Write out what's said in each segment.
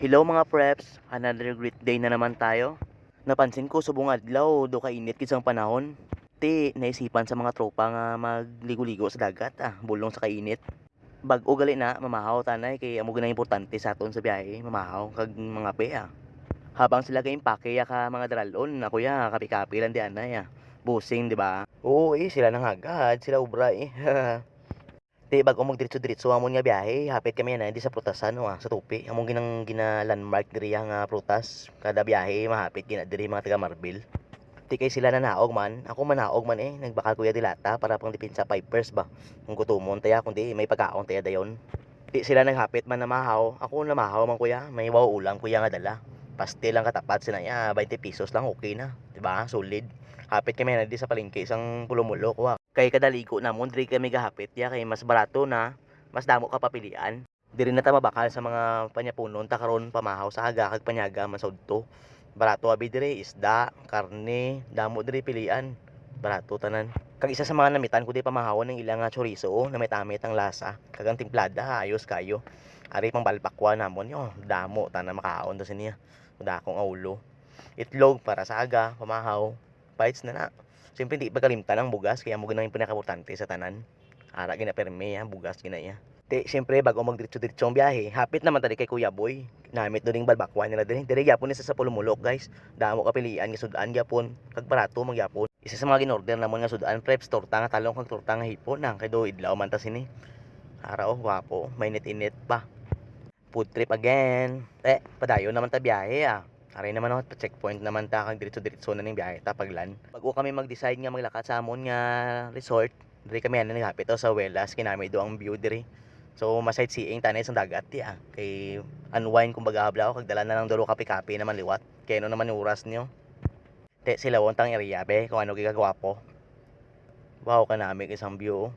Hello mga preps, another great day na naman tayo. Napansin ko subong adlaw do kainit kid sang panahon. Ti naisipan sa mga tropa nga magligo-ligo sa dagat bulong sa kainit. Bag-o gali na mamahaw tanay kay amo gyud importante sa aton sa biyahe, mamahaw kag mga pe. Habang sila kay impake ka mga dralon, ako kapi-kapi lang di anay. Busing di ba? Oo sila nang agad, sila ubra Di bago magdiretso-diretso amon nga biyahe, hapit kami na di sa prutasan sa Tupi. Among gina landmark diri nga prutas. Kada biyahe mahapit gina diri mga taga Marbil. Di kay sila nanaog man, ako manaog man nagbakal kuya dilata para pang dipinsa pipers ba. Kung gutumon taya kundi may pagkaon taya dayon. Di sila naghapit man na mahaw, ako na mahaw man kuya, may wow ulam kuya nga dala. Pastil lang katapat sinaya, 20 pesos lang okay na, di ba? Solid. Hapit kami na di sa palengke isang pulumulo kuha. Kay kadaligo namon diri kami gahapit kay mas barato na, mas damo ka papilian. Diri na ta mabakal sa mga panyapunon ta karon pamahaw sa haga kag panyaga masudto. Barato abi diri isda, karne, damo diri pilian. Barato tanan. Kag isa sa mga namitan ko di pamahawon ng ilang chorizo na may tamit ang lasa. Kag ang timplada ayos kayo. Ari pang balbakwa namon yo, damo tanan makaon ta siniya. Dakong aulo. Itlog para sa aga, pamahaw. Bites na na. Siyempre hindi pagkalimtan ang bugas kaya mo ganang yung pinakaimportante sa tanan. Ara gina perme bugas gina ya. Te siyempre bago magdiretso-diretso ang biyahe, hapit naman tadi kay Kuya Boy. Namit do ding balbakwan nila diri. Diri gyapon ni sa Pulumulok guys. Damo ka pilian nga sudan gyapon, kag barato magyapon. Isa sa mga ginorder namon nga sudan preps torta nga talong kag torta nga hipon kay do idlaw man ta sini. Ara gwapo, mainit-init pa. Food trip again. Padayon naman ta biyahe Aray naman ako, checkpoint naman ta kag diretso-diretso na ning biyahe ta paglan. Bago kami mag-decide nga maglakat sa amon nga resort, diri kami naghapit sa Welas kinami do ang view diri. So ma-sightseeing tanay sa dagat kay unwind kumbaga hablaw kag dala na lang dulo kapi-kapi naman liwat. Kay no naman yung oras niyo. Te sila wontang area be kung ano gigagwapo. Wow ka nami isang view.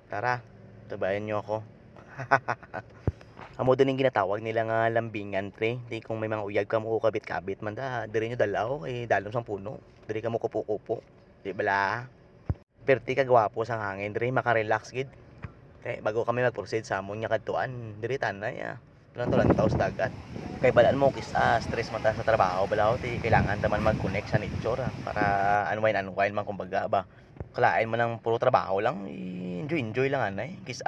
Tara, tabayan niyo ako. Amo din yung ginatawag nila nga lambingan pre. Di kung may mga uyag ka mo kabit-kabit man diri nyo dalaw dalom sang puno. Diri ka mo kupo-kupo. Di bala? Perti ka gwapo sang hangin diri maka-relax gid. Bago kami mag-proceed sa amon nga kadtuan, diri tanay Lantaw sa dagat. Kay balaan mo stress man ta sa trabaho balaw kailangan ta man mag-connect sa nature para unwind man kumbaga ba. Kalain man ng puro trabaho lang, enjoy lang anay. Kis